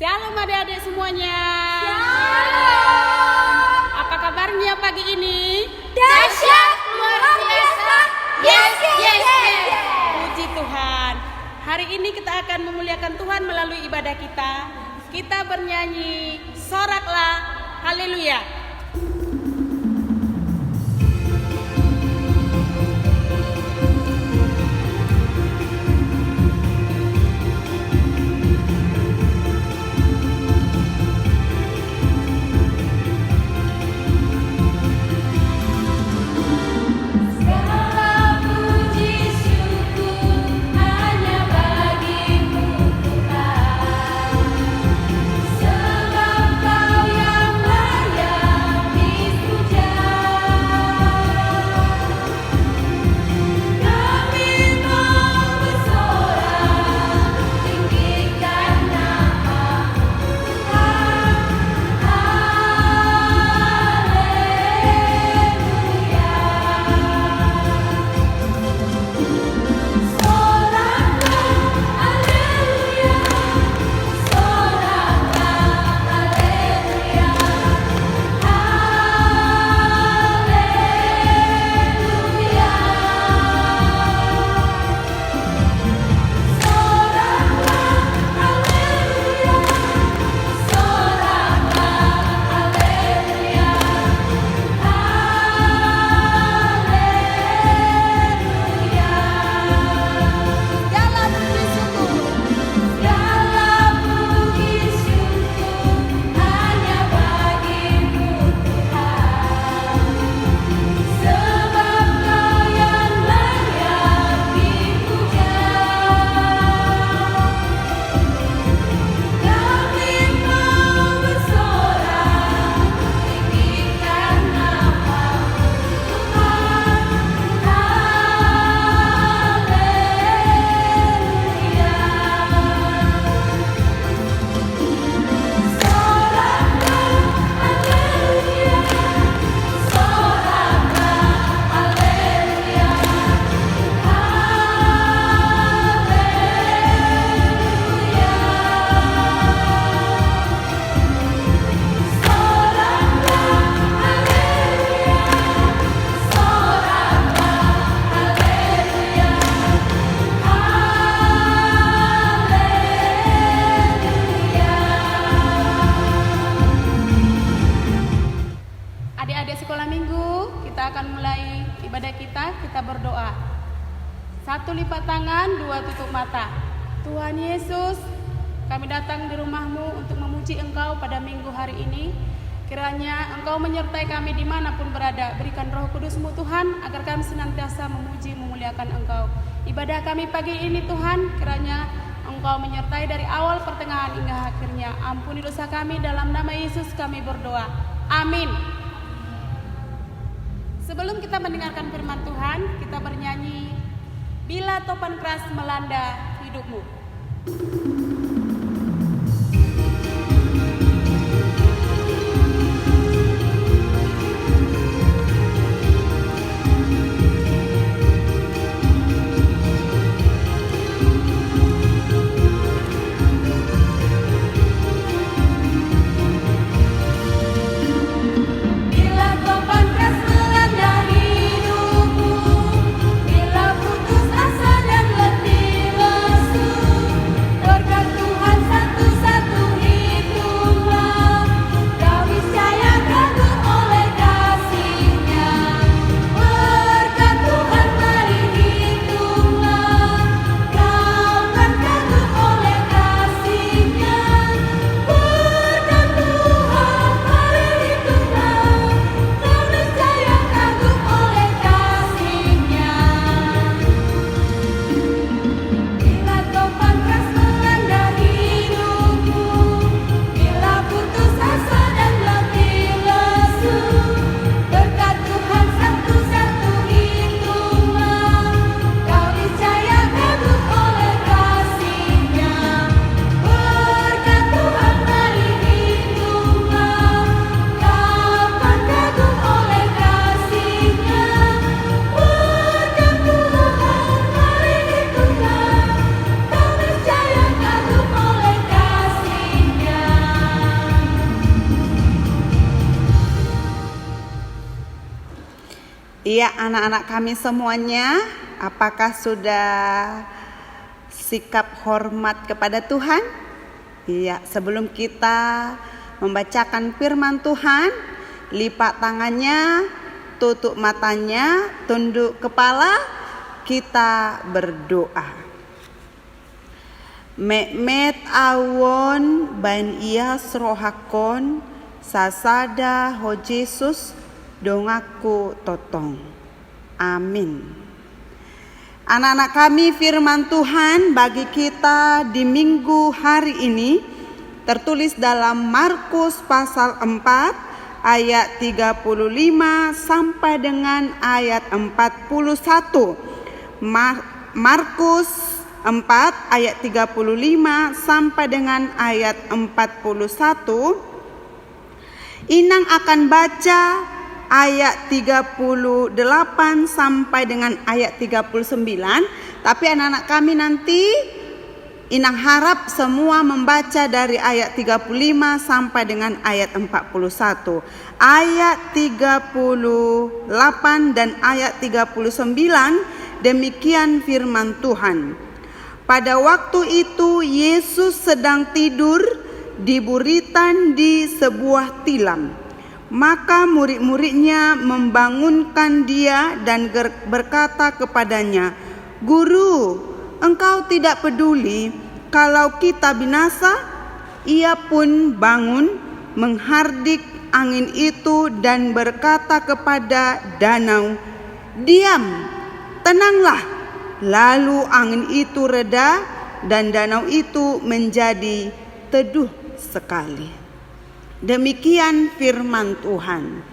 Shalom adik-adik semuanya. Shalom. Apa kabarnya pagi ini? Dahsyat, luar biasa. Yes. Puji Tuhan. Hari ini kita akan memuliakan Tuhan melalui ibadah kita. Kita bernyanyi, soraklah, haleluya. Adik-adik sekolah minggu, kita akan mulai ibadah kita berdoa. 1 lipat tangan, 2 tutup mata. Tuhan Yesus, kami datang di rumah-Mu untuk memuji Engkau pada minggu hari ini. Kiranya Engkau menyertai kami dimanapun berada. Berikan Roh Kudus-Mu Tuhan, agar kami senantiasa memuji, memuliakan Engkau. Ibadah kami pagi ini Tuhan, kiranya Engkau menyertai dari awal, pertengahan hingga akhirnya. Ampuni dosa kami, dalam nama Yesus kami berdoa. Amin. Sebelum kita mendengarkan firman Tuhan, kita bernyanyi, Bila Topan Keras Melanda Hidupmu. Bila putus asa dan letih lesu, Iya, anak-anak kami semuanya, apakah sudah sikap hormat kepada Tuhan? Iya, sebelum kita membacakan firman Tuhan, lipat tangannya, tutup matanya, tunduk kepala, kita berdoa. Mekmet awon ban ias rohakon sasada ho Jesus dongaku totong. Amin. Anak-anak kami, firman Tuhan bagi kita di minggu hari ini tertulis dalam Markus pasal 4 ayat 35 sampai dengan ayat 41. Markus 4 ayat 35 sampai dengan ayat 41. Inang akan baca ayat 38 sampai dengan ayat 39. Tapi anak-anak kami nanti Inang harap semua membaca dari ayat 35 sampai dengan ayat 41. Ayat 38 dan ayat 39 demikian firman Tuhan. Pada waktu itu Yesus sedang tidur di buritan di sebuah tilam. Maka murid-muridnya membangunkan dia dan berkata kepadanya, "Guru, engkau tidak peduli kalau kita binasa?" Ia pun bangun, menghardik angin itu dan berkata kepada danau, "Diam, tenanglah." Lalu angin itu reda dan danau itu menjadi teduh sekali. Demikian firman Tuhan.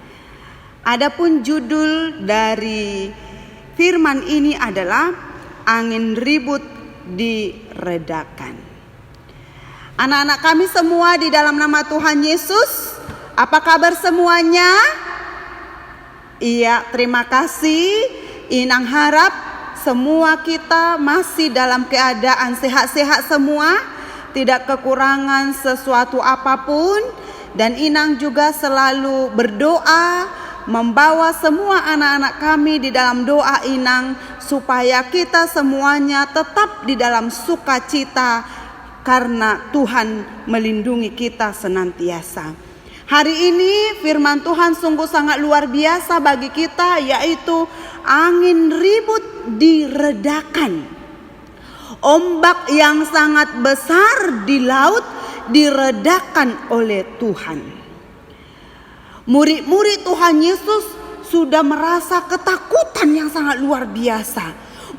Adapun judul dari firman ini adalah angin ribut diredakan. Anak-anak kami semua di dalam nama Tuhan Yesus, apa kabar semuanya? Iya, terima kasih. Inang harap semua kita masih dalam keadaan sehat-sehat semua, tidak kekurangan sesuatu apapun. Dan Inang juga selalu berdoa, membawa semua anak-anak kami di dalam doa Inang, supaya kita semuanya tetap di dalam sukacita karena Tuhan melindungi kita senantiasa. Hari ini firman Tuhan sungguh sangat luar biasa bagi kita, yaitu angin ribut diredakan. Ombak yang sangat besar di laut diredakan oleh Tuhan. Murid-murid Tuhan Yesus sudah merasa ketakutan yang sangat luar biasa.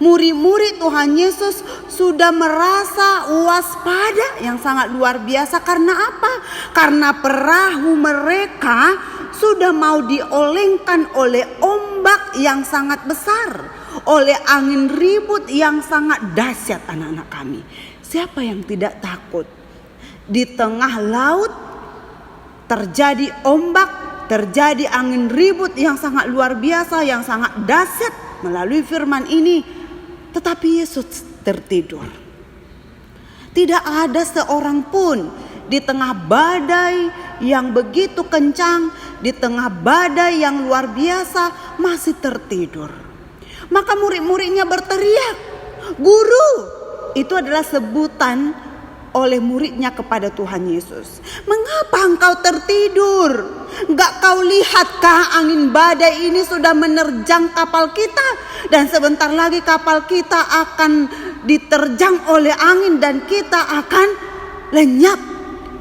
Murid-murid Tuhan Yesus sudah merasa waspada yang sangat luar biasa. Karena apa? Karena perahu mereka sudah mau diolengkan oleh ombak yang sangat besar, oleh angin ribut yang sangat dahsyat. Anak-anak kami, siapa yang tidak takut? Di tengah laut terjadi ombak, terjadi angin ribut yang sangat luar biasa, yang sangat dahsyat melalui firman ini. Tetapi Yesus tertidur. Tidak ada seorang pun di tengah badai yang begitu kencang, di tengah badai yang luar biasa masih tertidur. Maka murid-muridnya berteriak, "Guru!" Itu adalah sebutan oleh muridnya kepada Tuhan Yesus. "Mengapa engkau tertidur? Enggak kau lihatkah angin badai ini sudah menerjang kapal kita? Dan sebentar lagi kapal kita akan diterjang oleh angin dan kita akan lenyap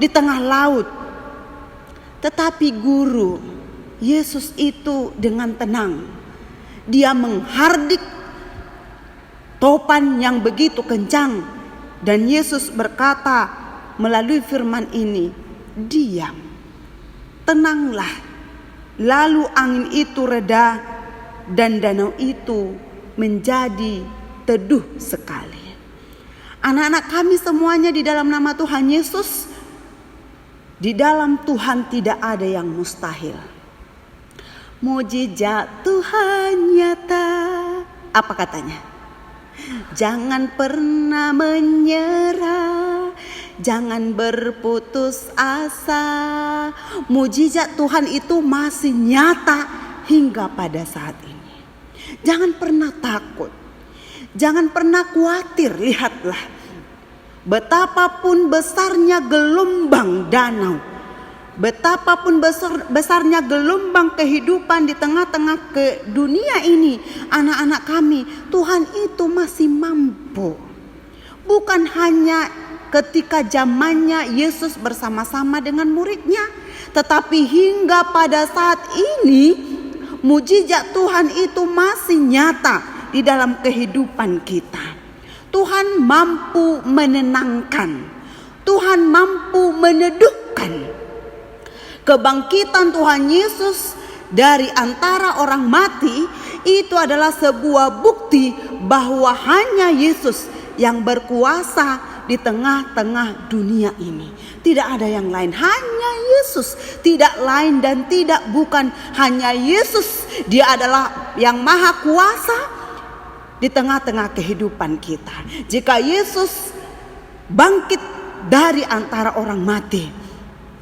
di tengah laut." Tetapi guru Yesus itu dengan tenang, dia menghardik topan yang begitu kencang. Dan Yesus berkata melalui firman ini, "Diam, tenanglah." Lalu angin itu reda dan danau itu menjadi teduh sekali. Anak-anak kami semuanya di dalam nama Tuhan Yesus, di dalam Tuhan tidak ada yang mustahil. Mujizat Tuhan nyata. Apa katanya? Jangan pernah menyerah, jangan berputus asa. Mujizat Tuhan itu masih nyata hingga pada saat ini. Jangan pernah takut. Jangan pernah khawatir. Lihatlah, betapapun besarnya gelombang danau, betapapun besarnya gelombang kehidupan di tengah-tengah ke dunia ini, anak-anak kami, Tuhan itu masih mampu. Bukan hanya ketika zamannya Yesus bersama-sama dengan muridnya, tetapi hingga pada saat ini mujizat Tuhan itu masih nyata di dalam kehidupan kita. Tuhan mampu menenangkan, Tuhan mampu meneduhkan. Kebangkitan Tuhan Yesus dari antara orang mati itu adalah sebuah bukti bahwa hanya Yesus yang berkuasa di tengah-tengah dunia ini. Tidak ada yang lain, hanya Yesus. Tidak lain dan tidak bukan, hanya Yesus. Dia adalah yang maha kuasa di tengah-tengah kehidupan kita. Jika Yesus bangkit dari antara orang mati,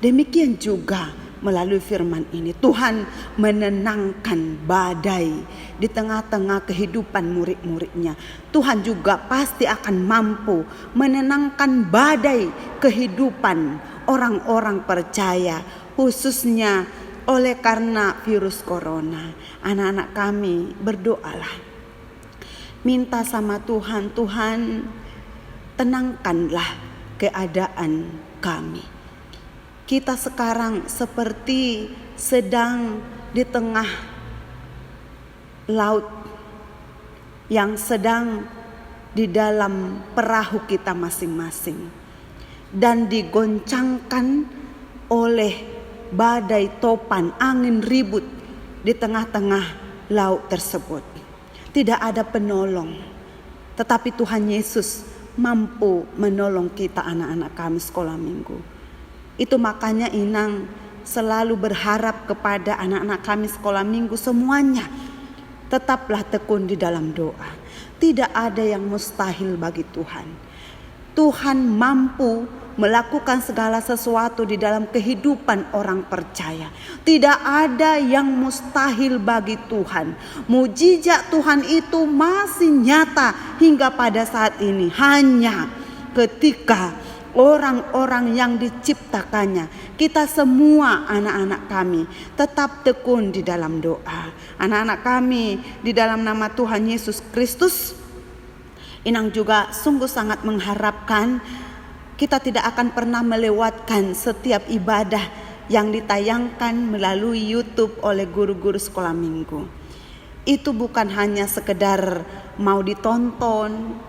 demikian juga melalui firman ini Tuhan menenangkan badai di tengah-tengah kehidupan murid-muridnya. Tuhan juga pasti akan mampu menenangkan badai kehidupan orang-orang percaya, khususnya oleh karena virus corona. Anak-anak kami, berdoalah. Minta sama Tuhan, Tuhan tenangkanlah keadaan kami. Kita sekarang seperti sedang di tengah laut yang sedang di dalam perahu kita masing-masing dan digoncangkan oleh badai topan, angin ribut di tengah-tengah laut tersebut. Tidak ada penolong, tetapi Tuhan Yesus mampu menolong kita, anak-anak kami sekolah minggu. Itu makanya Inang selalu berharap kepada anak-anak kami sekolah minggu semuanya, tetaplah tekun di dalam doa. Tidak ada yang mustahil bagi Tuhan. Tuhan mampu melakukan segala sesuatu di dalam kehidupan orang percaya. Tidak ada yang mustahil bagi Tuhan. Mujizat Tuhan itu masih nyata hingga pada saat ini. Hanya ketika orang-orang yang diciptakannya, kita semua anak-anak kami tetap tekun di dalam doa. Anak-anak kami di dalam nama Tuhan Yesus Kristus, Inang juga sungguh sangat mengharapkan kita tidak akan pernah melewatkan setiap ibadah yang ditayangkan melalui YouTube oleh guru-guru sekolah minggu. Itu bukan hanya sekedar mau ditonton,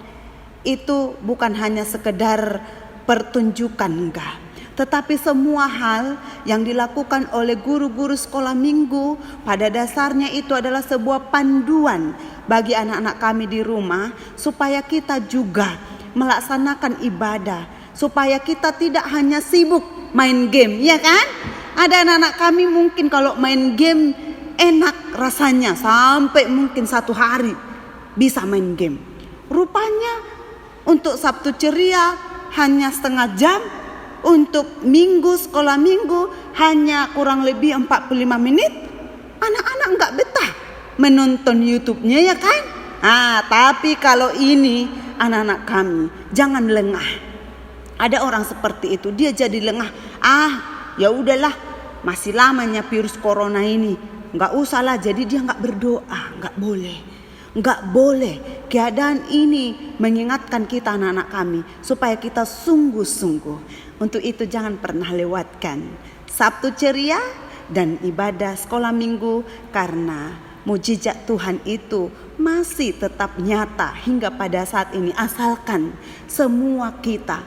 itu bukan hanya sekedar pertunjukan, enggak. Tetapi semua hal yang dilakukan oleh guru-guru sekolah minggu pada dasarnya itu adalah sebuah panduan bagi anak-anak kami di rumah, supaya kita juga melaksanakan ibadah, supaya kita tidak hanya sibuk main game, ya kan? Ada anak-anak kami mungkin kalau main game enak rasanya, sampai mungkin 1 hari bisa main game. Rupanya untuk Sabtu ceria hanya setengah jam, untuk minggu sekolah minggu hanya kurang lebih 45 menit. Anak-anak enggak betah menonton YouTube-nya, ya kan? Tapi kalau ini anak-anak kami jangan lengah. Ada orang seperti itu, dia jadi lengah. Ya udahlah, masih lamanya virus corona ini, enggak usahlah. Jadi dia enggak berdoa. Enggak boleh. Keadaan ini mengingatkan kita anak-anak kami supaya kita sungguh-sungguh. Untuk itu jangan pernah lewatkan Sabtu ceria dan ibadah sekolah minggu, karena mujizat Tuhan itu masih tetap nyata hingga pada saat ini. Asalkan semua kita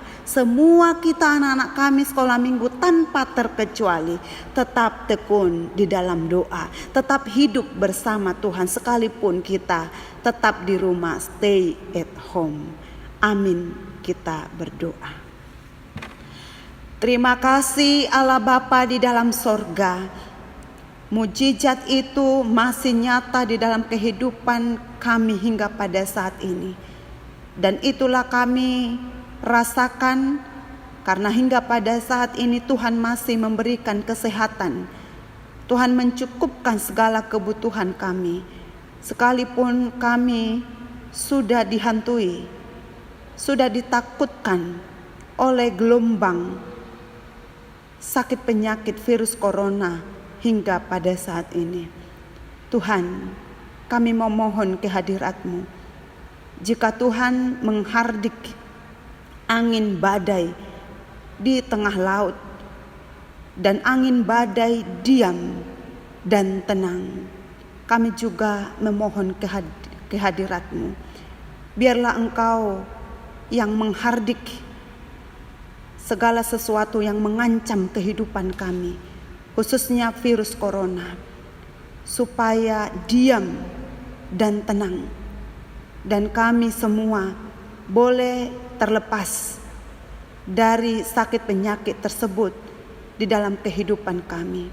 anak-anak kami sekolah minggu tanpa terkecuali tetap tekun di dalam doa, tetap hidup bersama Tuhan sekalipun kita tetap di rumah, stay at home. Amin. Kita berdoa. Terima kasih Allah Bapa di dalam sorga. Mujizat itu masih nyata di dalam kehidupan kami hingga pada saat ini. Dan itulah kami rasakan, karena hingga pada saat ini Tuhan masih memberikan kesehatan. Tuhan mencukupkan segala kebutuhan kami. sekalipun kami sudah dihantui, sudah ditakutkan oleh gelombang sakit penyakit virus corona hingga pada saat ini. Tuhan, kami memohon kehadirat-Mu. Jika Tuhan menghardik angin badai di tengah laut, dan angin badai diam dan tenang, kami juga memohon kehadirat-Mu. Biarlah Engkau yang menghardik segala sesuatu yang mengancam kehidupan kami, khususnya virus corona, supaya diam dan tenang, dan kami semua boleh terlepas dari sakit penyakit tersebut di dalam kehidupan kami.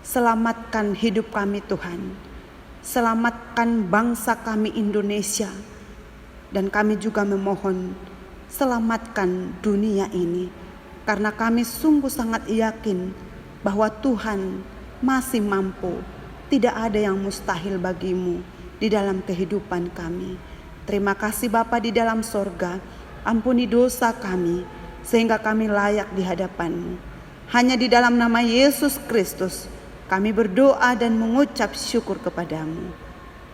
Selamatkan hidup kami Tuhan, selamatkan bangsa kami Indonesia, dan kami juga memohon selamatkan dunia ini, karena kami sungguh sangat yakin bahwa Tuhan masih mampu. Tidak ada yang mustahil bagimu di dalam kehidupan kami. Terima kasih Bapa di dalam sorga, ampuni dosa kami sehingga kami layak di hadapan-Mu. Hanya di dalam nama Yesus Kristus kami berdoa dan mengucap syukur kepadamu.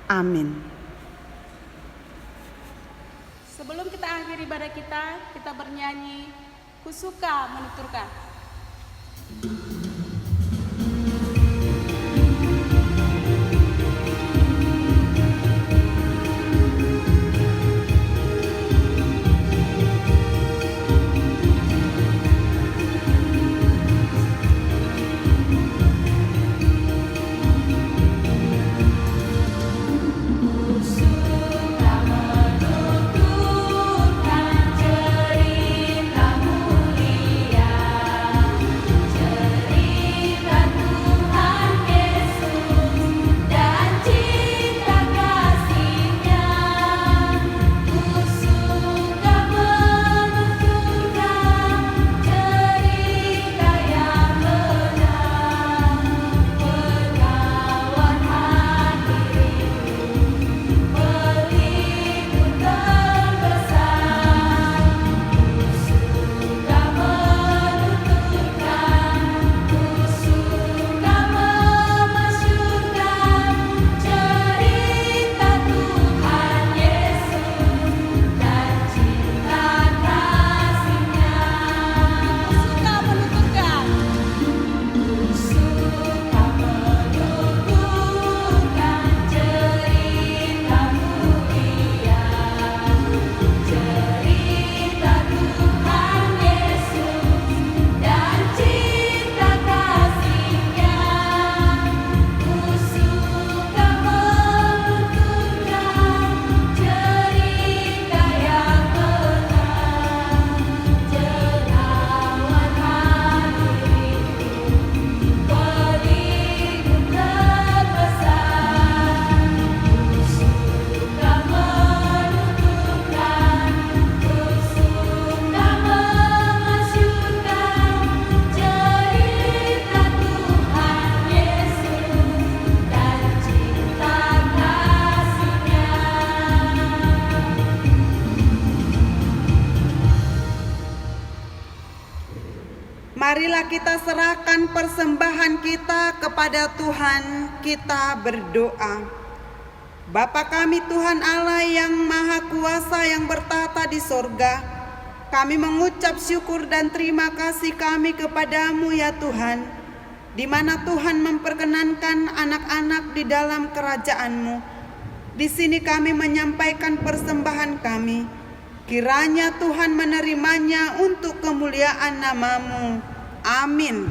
Amin. Sebelum kita akhiri ibadah kita bernyanyi Kusuka Menuturkan. Marilah kita serahkan persembahan kita kepada Tuhan, kita berdoa. Bapa kami Tuhan Allah yang Maha Kuasa yang bertata di sorga, kami mengucap syukur dan terima kasih kami kepadamu ya Tuhan, di mana Tuhan memperkenankan anak-anak di dalam kerajaan-Mu. Di sini kami menyampaikan persembahan kami, kiranya Tuhan menerimanya untuk kemuliaan nama-Mu. Amin.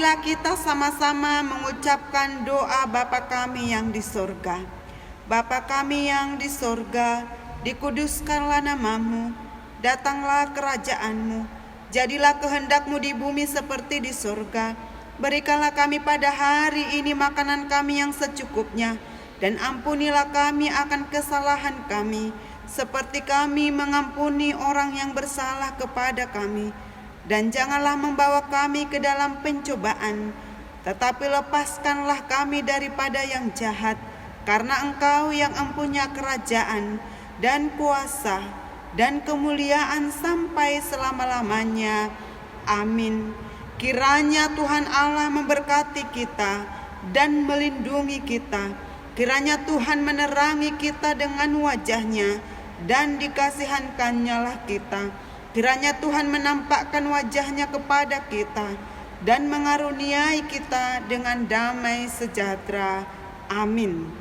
Marilah kita sama-sama mengucapkan doa Bapa kami yang di sorga. Bapa kami yang di sorga, dikuduskanlah namamu, datanglah kerajaanmu, jadilah kehendakmu di bumi seperti di sorga. Berikanlah kami pada hari ini makanan kami yang secukupnya, dan ampunilah kami akan kesalahan kami, seperti kami mengampuni orang yang bersalah kepada kami. Dan janganlah membawa kami ke dalam pencobaan, tetapi lepaskanlah kami daripada yang jahat, karena Engkau yang empunya kerajaan dan kuasa dan kemuliaan sampai selama-lamanya. Amin. Kiranya Tuhan Allah memberkati kita dan melindungi kita. Kiranya Tuhan menerangi kita dengan wajah-Nya dan dikasihankannya lah kita. Kiranya Tuhan menampakkan wajah-Nya kepada kita dan mengaruniai kita dengan damai sejahtera. Amin.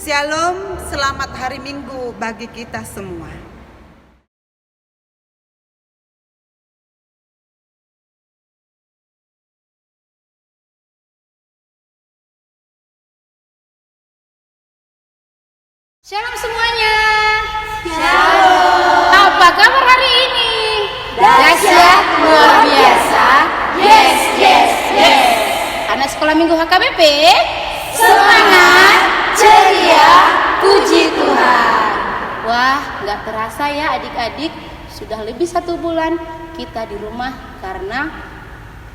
Shalom, selamat hari Minggu bagi kita semua. Shalom semuanya. Shalom. Apa kabar hari ini? Dahsyat, luar biasa. Yes, yes, yes. Anak sekolah minggu HKBP, Semangat, ceria, puji Tuhan. wah gak terasa ya adik-adik, sudah lebih 1 bulan kita di rumah karena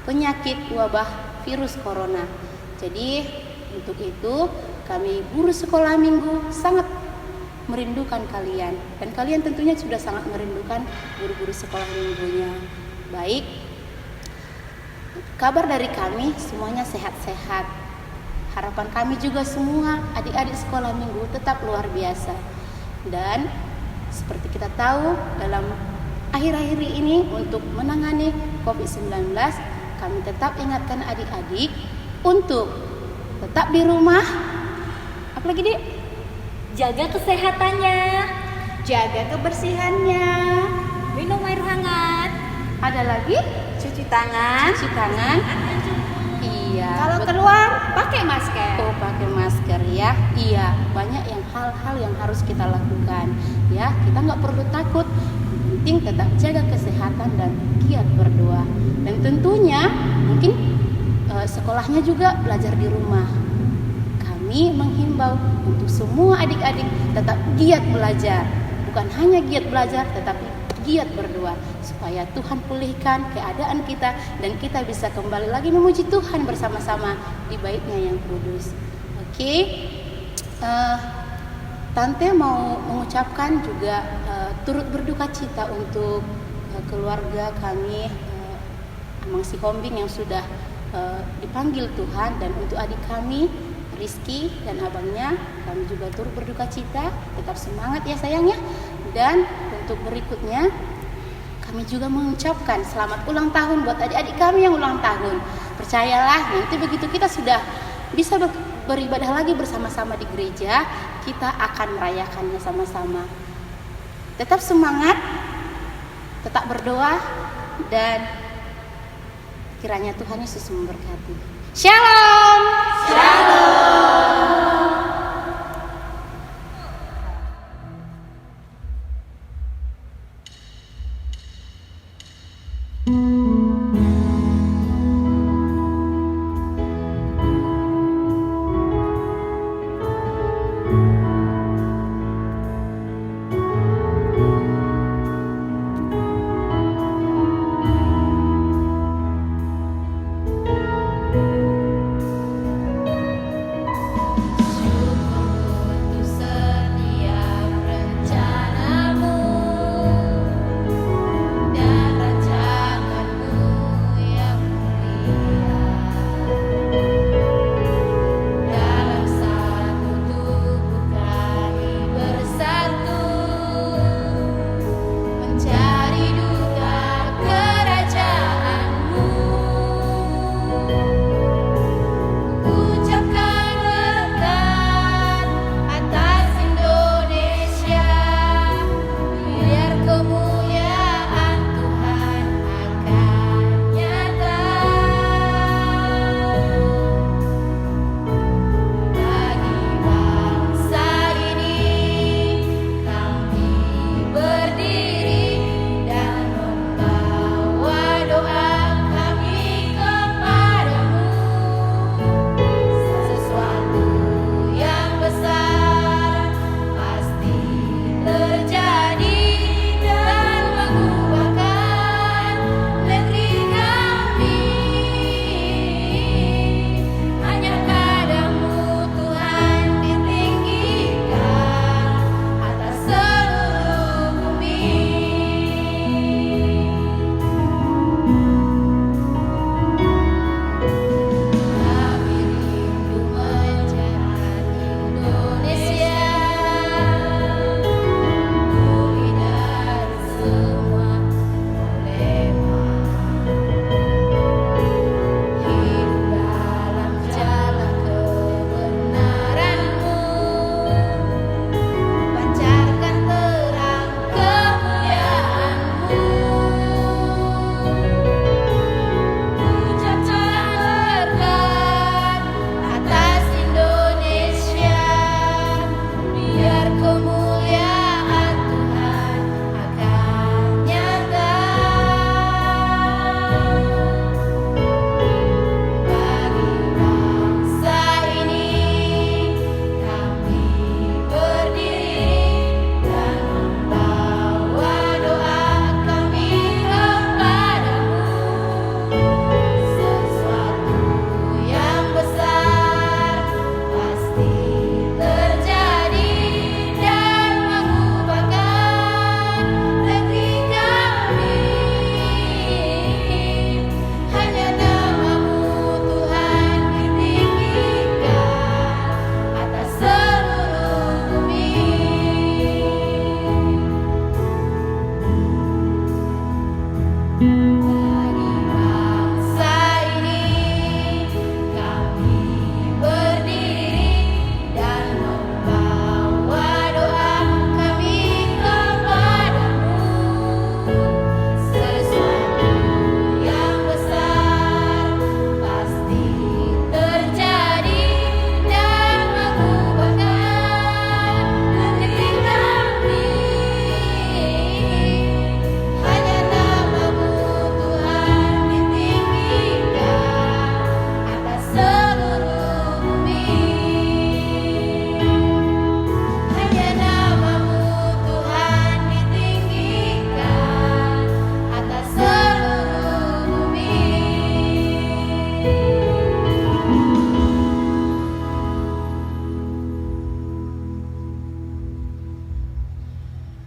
penyakit wabah virus corona. Jadi untuk itu kami guru sekolah minggu sangat merindukan kalian, dan kalian tentunya sudah sangat merindukan guru-guru sekolah minggunya. Baik, kabar dari kami semuanya sehat-sehat. Harapan kami juga semua adik-adik sekolah minggu tetap luar biasa. Dan seperti kita tahu, dalam akhir-akhir ini untuk menangani COVID-19, kami tetap ingatkan adik-adik untuk tetap di rumah. Apalagi Dik? Jaga kesehatannya, Jaga kebersihannya. minum air hangat, Ada lagi? Cuci tangan. Cuci tangan. Iya. kalau betul. keluar pakai masker. Oh, pakai masker ya. Iya, banyak hal-hal yang harus kita lakukan. Ya, kita nggak perlu takut. Yang penting tetap jaga kesehatan dan giat berdoa. Dan tentunya mungkin sekolahnya juga belajar di rumah. Kami menghimbau untuk semua adik-adik tetap giat belajar. Bukan hanya giat belajar, tetapi giat berdoa supaya Tuhan pulihkan keadaan kita dan kita bisa kembali lagi memuji Tuhan bersama-sama di bait-Nya yang kudus. Oke, Tante mau mengucapkan juga turut berduka cita untuk keluarga kami, Amang Si Hombing yang sudah dipanggil Tuhan, dan untuk adik kami Rizky dan abangnya, kami juga turut berduka cita. Tetap semangat ya sayangnya. Dan untuk berikutnya, kami juga mengucapkan selamat ulang tahun buat adik-adik kami yang ulang tahun. Percayalah, nanti begitu kita sudah bisa beribadah lagi bersama-sama di gereja, kita akan merayakannya sama-sama. Tetap semangat, tetap berdoa, dan kiranya Tuhan Yesus memberkati. Shalom.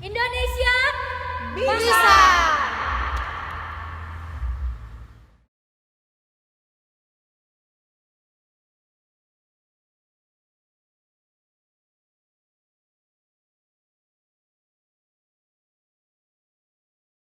Indonesia Bisa.